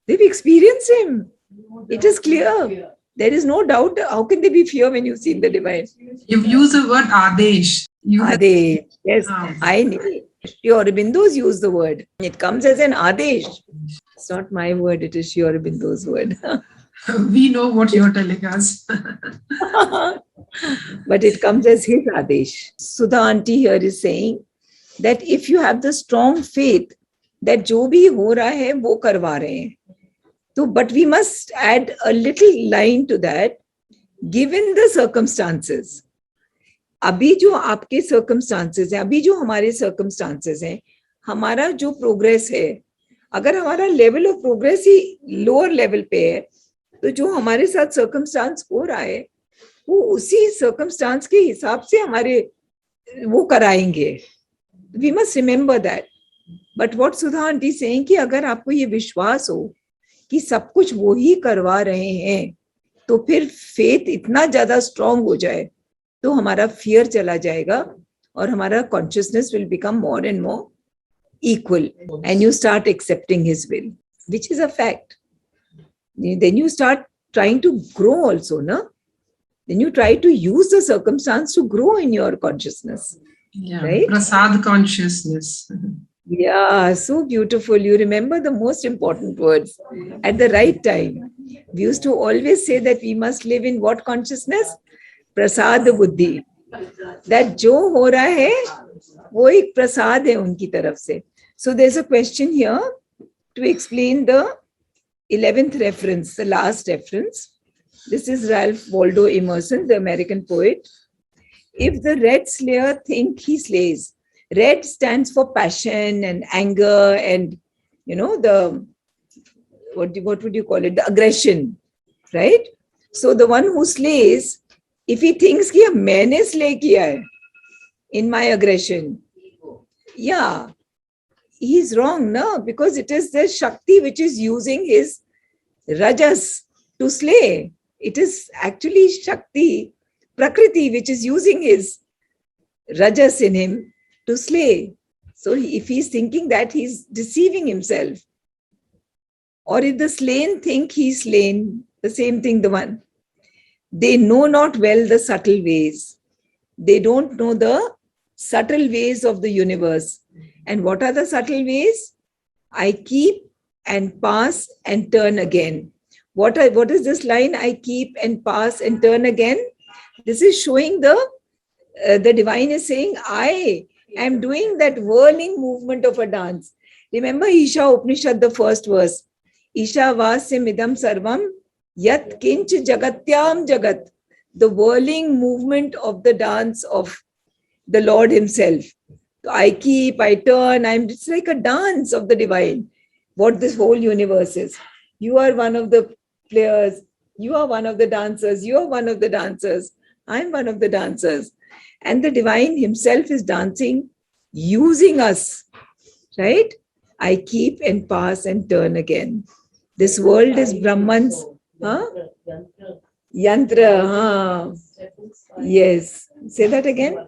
They've experienced him. It is clear. There is no doubt. How can there be fear when you've seen the divine? You've used the word Adesh. Adesh. Yes, Ah. I knew. Shri Aurobindo's use the word. It comes as an Adesh. It's not my word, it is Shri Aurobindo's word. We know what you're telling us. But it comes as his Adesh. Sudha auntie here is saying that if you have the strong faith that जो भी हो रहा है वो करवा रहे हैं, तो but we must add a little line to that, given the circumstances. अभी जो आपके circumstances हैं, अभी जो हमारे circumstances हैं, हमारा जो progress है, अगर हमारा level of progress he lower level पे है, तो जो हमारे साथ circumstance हो रहा है, वो उसी circumstance के हिसाब से हमारे वो कराएंगे. We must remember that. But what Sudha aunty is saying कि अगर आपको ये विश्वास हो कि सब कुछ वो ही करवा रहे हैं, तो फिर faith इतना ज़्यादा strong हो जाए, तो हमारा fear चला जाएगा और हमारा consciousness will become more and more equal, and you start accepting his will, which is a fact. Then you start trying to grow also, no? Then you try to use the circumstance to grow in your consciousness. Yeah, right? Prasad consciousness. Yeah, so beautiful. You remember the most important words at the right time. We used to always say that we must live in what consciousness? Prasad buddhi. That जो हो रहा है वो एक प्रसाद है उनकी तरफ से. So there's a question here to explain the 11th reference, the last reference. This is Ralph Waldo Emerson, the American poet. If the red slayer think he slays, red stands for passion and anger and, you know, the, what would you call it? The aggression, right? So the one who slays, if he thinks कि मैंने slay किया है in my aggression, yeah, he's wrong, no? Because it is the Shakti which is using his Rajas to slay. It is actually Shakti, Prakriti, which is using his Rajas in him to slay. So if he's thinking that, he's deceiving himself. Or if the slain think he's slain, the same thing, the one. They know not well the subtle ways. They don't know the subtle ways of the universe. And what are the subtle ways? I keep and pass and turn again. What is this line? I keep and pass and turn again. This is showing the divine is saying, I am doing that whirling movement of a dance. Remember Isha Upanishad, the first verse. Isha vasya midam sarvam yat kinch jagatyam jagat. The whirling movement of the dance of the Lord himself. So I keep, I turn, it's like a dance of the divine. What this whole universe is. You are one of the players. You are one of the dancers. You are one of the dancers. I'm one of the dancers. And the divine himself is dancing, using us, right? I keep and pass and turn again. This world is Brahman's. Huh? Yantra. Huh? Yes. Say that again.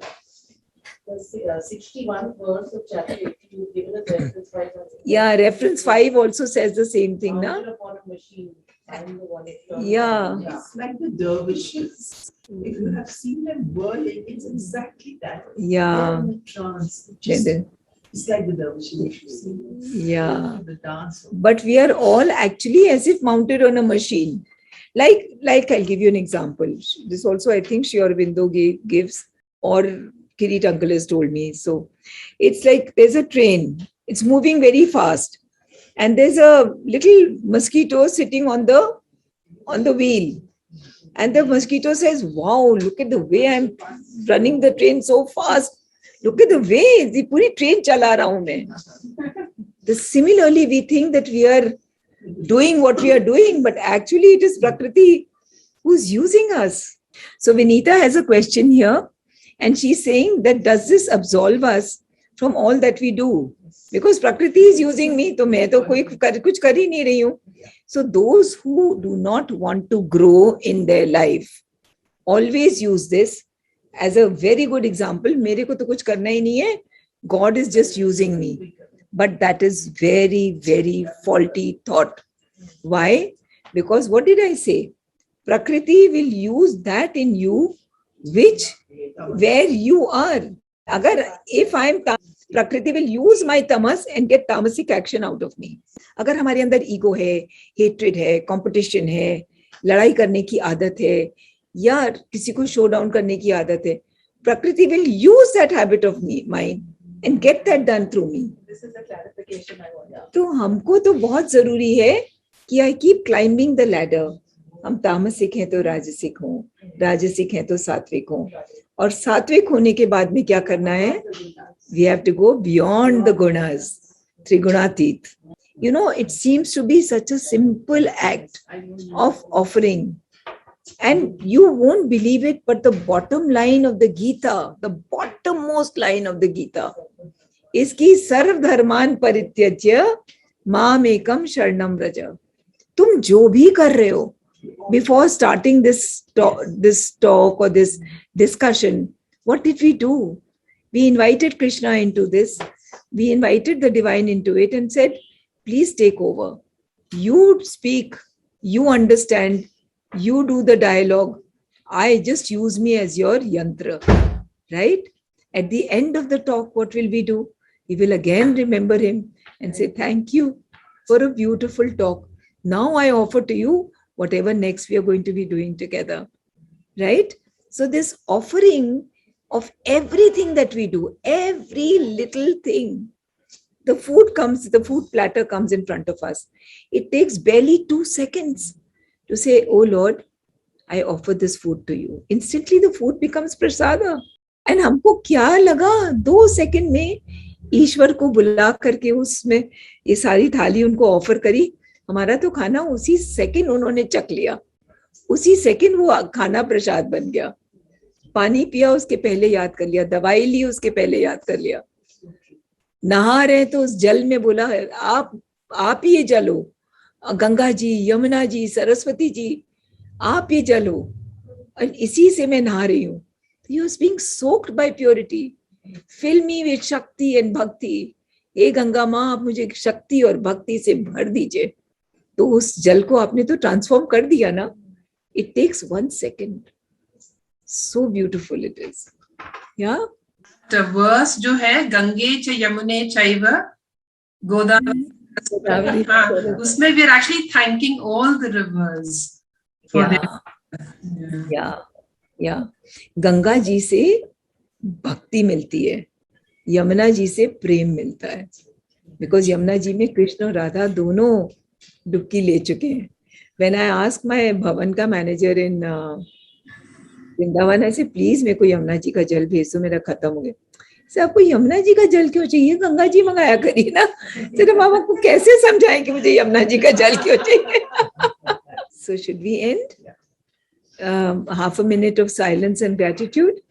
The 61 verse of chapter 18, you've given a reference 5. Yeah, reference 5 also says the same thing, na? Upon a machine, I'm the one Yeah. It's like the dervishes. If you have seen them whirling, it's exactly that. Yeah. They're in a trance. It's like the dervishes if you see. Yeah. The dance. But we are all actually as if mounted on a machine. Like I'll give you an example. This also I think Shri Aurobindo gives, or Kirit uncle has told me. So it's like there's a train. It's moving very fast. And there's a little mosquito sitting on the wheel. And the mosquito says, wow, look at the way I'm running the train so fast. Look at the way the puri train chala raha hu main. Similarly, we think that we are doing what we are doing, but actually it is Prakriti who's using us. So Vinita has a question here, and she's saying that does this absolve us from all that we do? Because Prakriti is using me, तो मैं तो कुछ कर ही नहीं रही हूँ. So those who do not want to grow in their life always use this as a very good example. मेरे को तो कुछ करना ही नहीं है. God is just using me. But that is very, very faulty thought. Why? Because what did I say? Prakriti will use that in you, where you are. If I am Prakriti will use my tamas and get tamasic action out of me. अगर हमारे अंदर ego है, hatred है, competition है, लड़ाई करने की आदत है, या किसी को show down करने की आदत है, Prakriti will use that habit of mine and get that done through me. This is the clarification I want. तो हमको तो बहुत जरूरी है कि I keep climbing the ladder. हम तामसिक हैं तो राजसिक हों, राजसिक हैं तो सात्विक हों, और सात्विक होने के बाद में क्या करना है? We have to go beyond the gunas, Trigunatit. You know, it seems to be such a simple act of offering. And you won't believe it, but the bottom line of the Gita, the bottommost line of the Gita, is ki sarv dharman parityajya maam ekam sharanam vraja. तुम जो भी कर रहे हो, before starting this talk or this discussion, what did we do? We invited Krishna into this. We invited the divine into it and said, please take over. You speak, you understand, you do the dialogue. I just use me as your yantra, right? At the end of the talk, what will we do? We will again remember him and say, thank you for a beautiful talk. Now I offer to you whatever next we are going to be doing together, right? So this offering of everything that we do, every little thing, the food platter comes in front of us. It takes barely 2 seconds to say, oh Lord, I offer this food to you. Instantly the food becomes prasada. And हमको क्या लगा 2 second में ईश्वर को बुला करके उसमें ये सारी थाली उनको ऑफर करी. हमारा तो खाना उसी सेकंड उन्होंने चख लिया, उसी सेकंड वो खाना प्रसाद बन गया. पानी पिया उसके पहले याद कर लिया, दवाई ली उसके पहले याद कर लिया, नहा रहे तो उस जल में बोला आप ये जल हो, गंगा जी, यमुना जी, सरस्वती जी, आप ये जल हो, और इसी से मैं नहा रही हूँ. He was being soaked by purity. Fill me with shakti and bhakti. हे गंगा माँ, आप मुझे शक्ति और भक्ति से भर दीजिए. तो उस जल को आपने तो ट्रांसफॉर्म कर दिया ना. It takes 1 second. So beautiful it is. Yeah. The verse जो है गंगे च यमुने चैव गोदावरी, उसमें we are actually thanking all the rivers for their. Yeah. Ganga ji से भक्ति मिलती है, यमुना जी से प्रेम मिलता है. Because यमुना जी में कृष्ण और राधा दोनों डुबकी ले चुके हैं. When I asked my भवन का मैनेजर in वृंदावन, ऐसे प्लीज मेरे को यमुना जी का जल भेज दो, मेरा खत्म हो गया. सर आपको यमुना जी का जल क्यों चाहिए? गंगा जी मंगाया करिए ना. तेरे माँ बाप को कैसे समझाएं कि मुझे यमुना जी का जल क्यों चाहिए? So should we end? Half a minute of silence and gratitude.